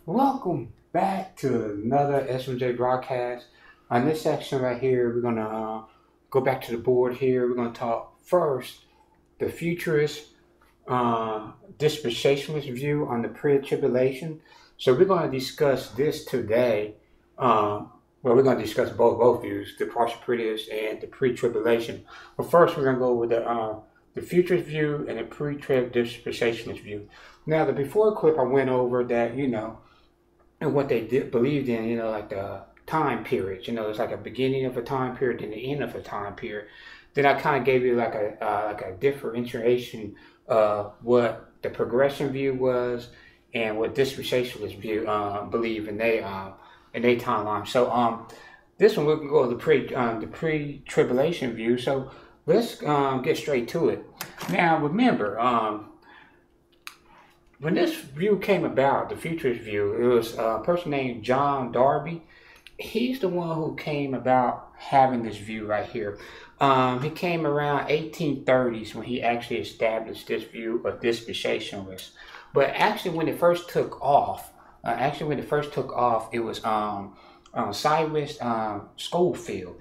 Welcome back to another SMJ broadcast. On this section right here, we're gonna go back to the board here. We're gonna talk first the futurist dispensationalist view on the pre-tribulation. So we're gonna discuss this today. Well, we're gonna discuss both views, the partial preterist and the pre-tribulation. But first, we're gonna go with the futurist view and the pre-trib dispensationalist view. Now, the before clip I went over that and what they believed in, like the time periods. It's like a beginning of a time period and the end of a time period. Then I kind of gave you like a differentiation of what the progression view was and what dispensationalist view believe in they timeline. So this one we can go to the pre-tribulation view. So let's get straight to it. Now remember, when this view came about, the futurist view, it was a person named John Darby. He's the one who came about having this view right here. He came around 1830s when he actually established this view of dispensationalists. But actually, when it first took off, it was Cyrus Schofield.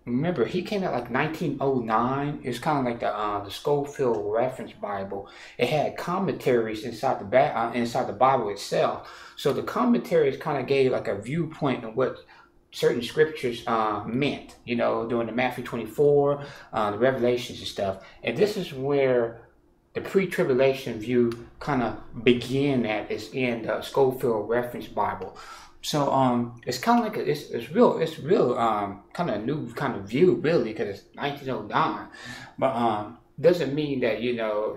Remember, he came out like 1909. It's kind of like the Schofield Reference Bible. It had commentaries inside the Bible itself. So the commentaries kind of gave like a viewpoint of what certain scriptures meant. During the Matthew 24, the Revelations and stuff. And this is where the pre-tribulation view kind of began at, is in the Schofield Reference Bible. So it's kind of like it's real kind of new kind of view really, because it's 1909, but doesn't mean that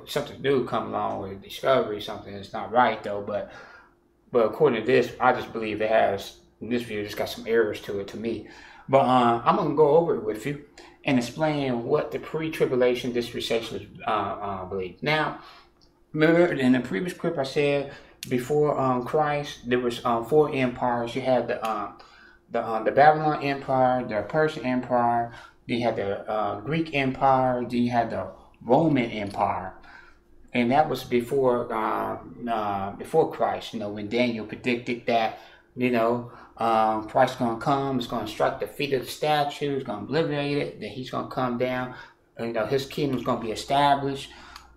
something new come along with discovery, something that's not right though. But according to this, I just believe it has, in this view, it's got some errors to it to me. But I'm gonna go over it with you and explain what the pre-tribulation dispensationalists believe. Now, remember in the previous clip I said, before Christ, there was 4 empires. You had the Babylon Empire, the Persian Empire, then you had the Greek Empire, then you had the Roman Empire, and that was before Christ. When Daniel predicted that Christ's gonna come, is gonna strike the feet of the statue, is gonna obliterate it, that he's gonna come down, his kingdom's gonna be established,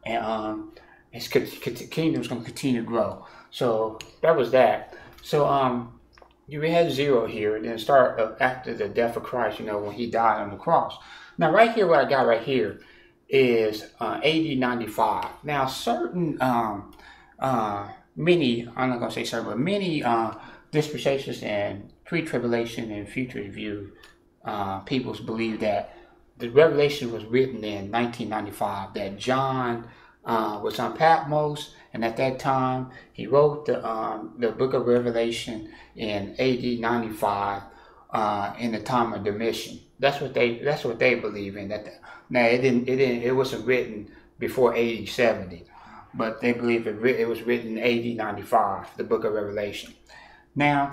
and his kingdom's gonna continue to grow. So that was that. So you had 0 here, and then start after the death of Christ, when he died on the cross. Now right here, what I got right here is AD 95. Now certain many, I'm not gonna say certain, but many dispensations and pre-tribulation and future view peoples believe that the Revelation was written in 1995, that John was on Patmos, and at that time he wrote the book of Revelation in AD 95 in the time of the mission. That's what they believe in. Now it wasn't written before AD 70, but they believe it was written in AD 95, the book of Revelation. Now,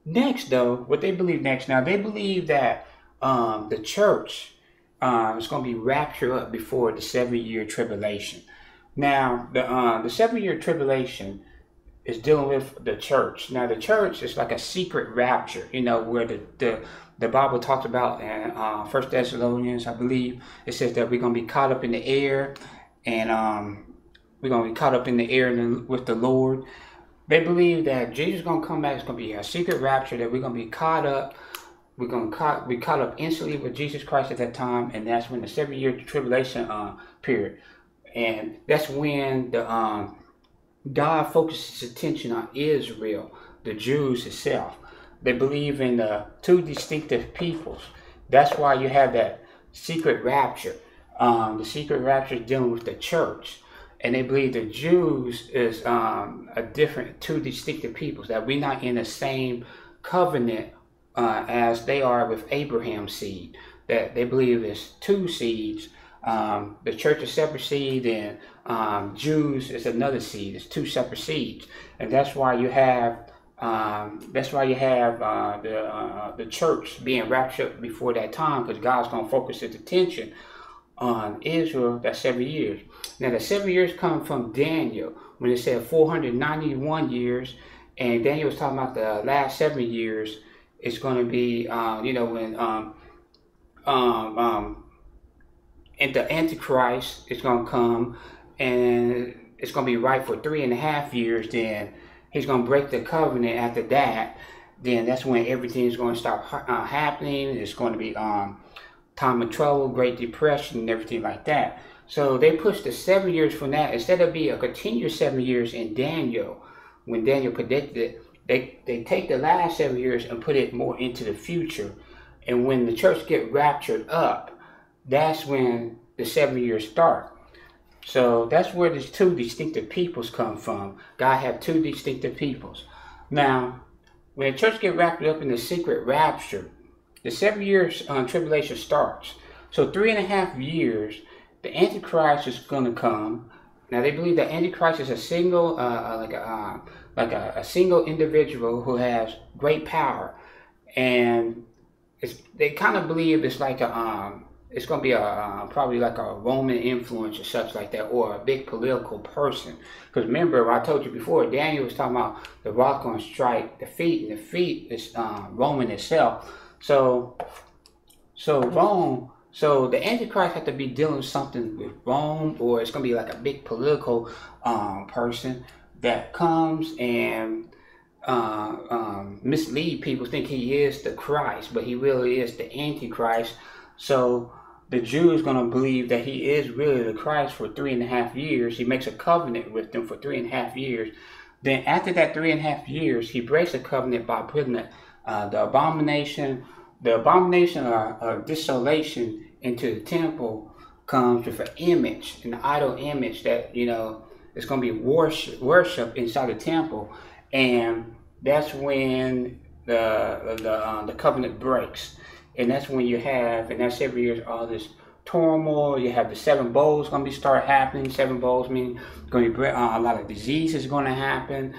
next though, what they believe next, now they believe that the church is going to be raptured up before the 7-year tribulation. Now, the 7-year tribulation is dealing with the church. Now, the church is like a secret rapture, where the Bible talks about in 1 Thessalonians, I believe. It says that we're going to be caught up in the air, and we're going to be caught up in the air with the Lord. They believe that Jesus is going to come back. It's going to be a secret rapture, that we're going to be caught up. We're going to be caught up instantly with Jesus Christ at that time, and that's when the 7-year tribulation period. And that's when the God focuses his attention on Israel, the Jews itself. They believe in the 2 distinctive peoples. That's why you have that secret rapture. The secret rapture is dealing with the church. And they believe the Jews is a different 2 distinctive peoples, that we're not in the same covenant as they are with Abraham's seed. That they believe it's 2 seeds. The church is separate seed, and Jews is another seed. It's 2 separate seeds, and that's why you have the church being raptured before that time, because God's going to focus his attention on Israel. That's 7 years. Now the 7 years come from Daniel, when it said 491 years, And Daniel was talking about the last 7 years. It's going to be, when and the Antichrist is going to come, and it's going to be right for 3.5 years. Then he's going to break the covenant after that. Then that's when everything's going to start happening. It's going to be time of trouble, Great Depression, and everything like that. So they pushed the 7 years from that. Instead of being a continuous 7 years in Daniel, when Daniel predicted, they take the last 7 years and put it more into the future. And when the church get raptured up, that's when the 7 years start. So that's where these two distinctive peoples come from. God have two distinctive peoples. Now, when the church get wrapped up in the secret rapture, the 7 years tribulation starts. So 3.5 years, the Antichrist is going to come. Now they believe that Antichrist is a single, a single individual who has great power, and they kind of believe it's like it's going to be probably like a Roman influence or such like that, or a big political person. Because remember, I told you before, Daniel was talking about the rock going to strike the feet, and the feet is Roman itself. So Rome. So the Antichrist have to be dealing with something with Rome, or it's going to be like a big political person that comes and mislead people, think he is the Christ, but he really is the Antichrist. So the Jew is going to believe that he is really the Christ for 3.5 years. He makes a covenant with them for 3.5 years. Then after that 3.5 years, he breaks the covenant by putting the abomination of desolation into the temple. Comes with an image, an idol image that it's going to be worship inside the temple, and that's when the covenant breaks. And that's when you have, and that's every year, all this turmoil. You have the 7 bowls going to start happening. 7 bowls mean going to be a lot of diseases going to happen.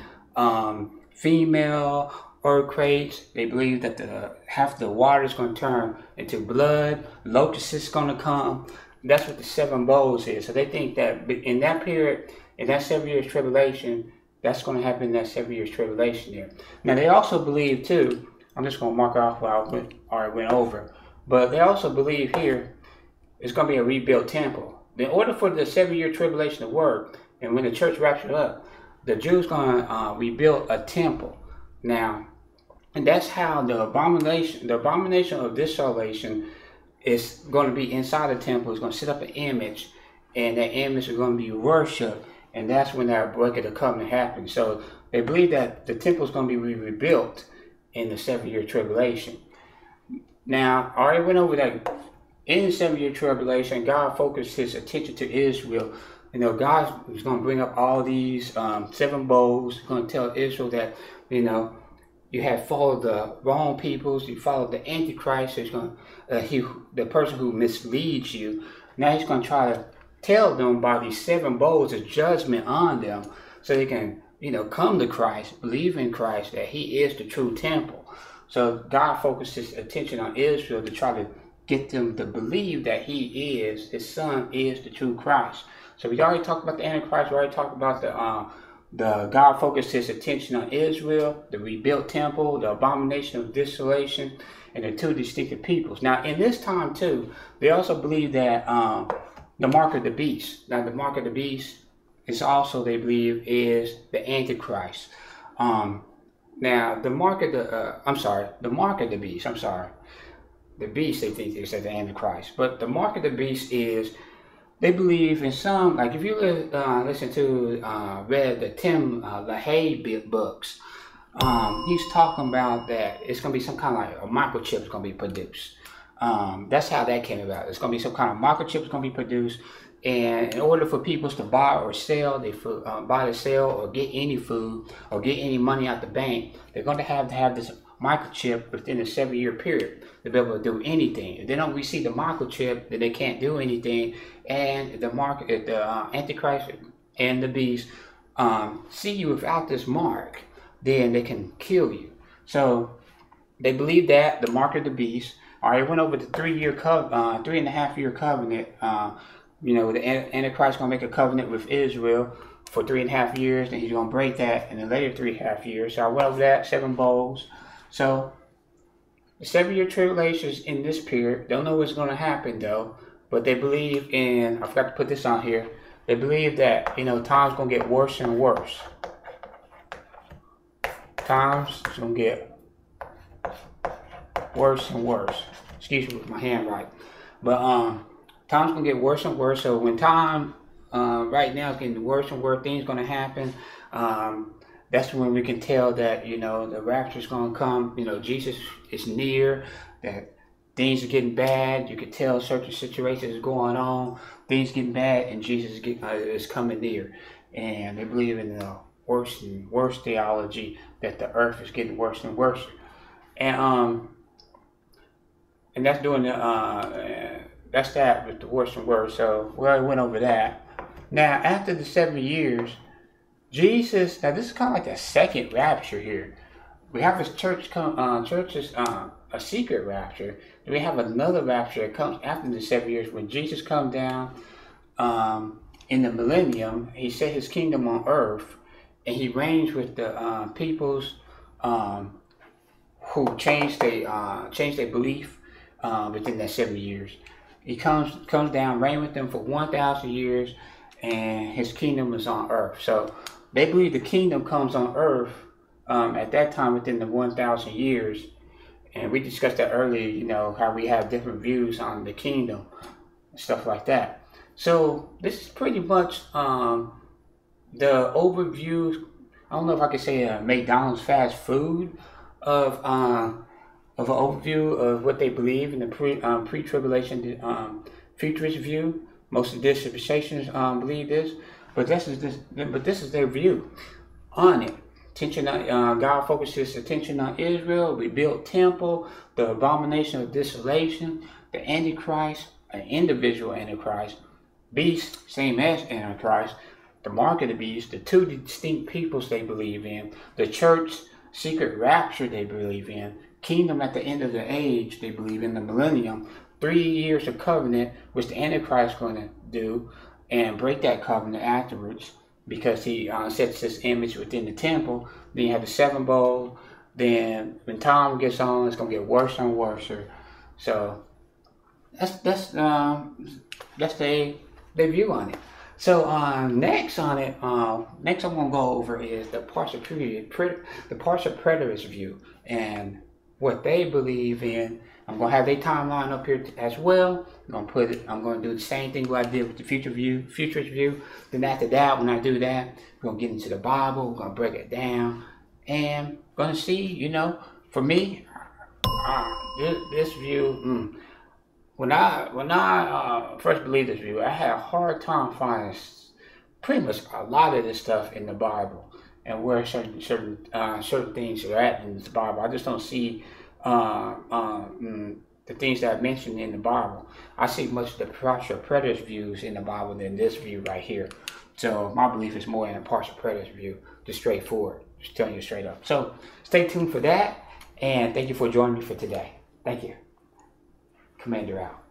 Female earthquakes. They believe that half the water is going to turn into blood. Locusts is going to come. That's what the 7 bowls is. So they think that in that period, in that 7 years tribulation, that's going to happen in that 7 years tribulation there. Now they also believe too, I'm just going to mark off what I went over, but they also believe here it's going to be a rebuilt temple. In order for the 7 year tribulation to work, and when the church raptured up, the Jews going to rebuild a temple. Now, and that's how the abomination of desolation is going to be inside the temple. It's going to set up an image, and that image is going to be worshipped, and that's when that break of the covenant happens. So they believe that the temple is going to be rebuilt in the 7 year tribulation. Now, I already went over that. In the 7 year tribulation, God focused his attention to Israel. God is going to bring up all these 7 bowls. He's going to tell Israel that, you have followed the wrong peoples. You followed the Antichrist. So he's going the person who misleads you. Now he's going to try to tell them by these 7 bowls of judgment on them, so they can, come to Christ, believe in Christ, that he is the true temple. So God focused his attention on Israel to try to get them to believe that his son is the true Christ. So we already talked about the Antichrist. We already talked about the God focused his attention on Israel, the rebuilt temple, the abomination of desolation, and the 2 distinctive peoples. Now, in this time too, they also believe that the mark of the beast. Now, the mark of the beast is also, they believe, is the Antichrist. Now, the mark of the beast. The beast, they think, is the Antichrist. But the mark of the beast is, they believe in some, like if you listen to, read the Tim LaHaye books, he's talking about that it's going to be some kind of like a microchip is going to be produced. That's how that came about. It's going to be some kind of microchip is going to be produced, and in order for people to buy or sell, buy or sell or get any food or get any money out the bank, they're going to have this microchip within a 7 year period to be able to do anything. If they don't receive the microchip, then they can't do anything. And the Antichrist and the beast see you without this mark, then they can kill you. So they believe that the mark of the beast. I already went over the 3.5 year covenant. The Antichrist gonna make a covenant with Israel. for 3.5 years, then he's going to break that in the later 3.5 years. So I went over that, 7 bowls. So the 7-year tribulation is in this period. Don't know what's going to happen though, but they believe in, I forgot to put this on here, they believe that, you know, time's going to get worse and worse. Time's going to get worse and worse. Excuse me with my hand right. But time's going to get worse and worse. So when time right now is getting worse and worse, things going to happen. That's when we can tell that, you know, the rapture is going to come. You know, Jesus is near, that things are getting bad. You can tell certain situations are going on. Things getting bad, and Jesus is coming near. And they believe in the worse and worse theology that the earth is getting worse and worse. And that's doing the that's that with the worse and worse. So we already went over that. Now after the 7 years, Jesus, now this is kind of like the second rapture here. We have this church is a secret rapture. Then we have another rapture that comes after the 7 years when Jesus comes down in the Millennium. He set his kingdom on earth, and he reigns with the peoples who changed their belief within that 7 years. He comes down, reign with them for 1,000 years, and his kingdom is on earth. So they believe the kingdom comes on earth at that time within the 1,000 years. And we discussed that earlier, you know, how we have different views on the kingdom and stuff like that. So this is pretty much the overview. I don't know if I could say a McDonald's fast food of an overview of what they believe in the pre-tribulation futurist view. Most of the dispensations believe this. But this is their view on it. Attention on God focuses attention on Israel, rebuilt temple, the abomination of desolation, the Antichrist, an individual Antichrist, beast, same as Antichrist, the mark of the beast, the 2 distinct peoples they believe in, the church, secret rapture they believe in, kingdom at the end of the age they believe in, the millennium, 3 years of covenant, which the Antichrist is going to do, and break that covenant afterwards, because he sets this image within the temple. Then you have the 7 bowls. Then when time gets on, it's gonna get worse and worse. So that's their view on it. So next I'm gonna go over is the partial preterist view and what they believe in. I'm gonna have their timeline up here as well. I'm gonna do the same thing what I did with the futurist view. Then after that, when I do that, we're gonna get into the Bible. We're gonna break it down, and gonna see. You know, for me, this view. When I first believed this view, I had a hard time finding pretty much a lot of this stuff in the Bible and where certain things are at in the Bible. I just don't see the things that are mentioned in the Bible. I see much of the partial preterist views in the Bible than this view right here. So my belief is more in a partial preterist view, just straightforward, just telling you straight up. So stay tuned for that, and thank you for joining me for today. Thank you. Commander out.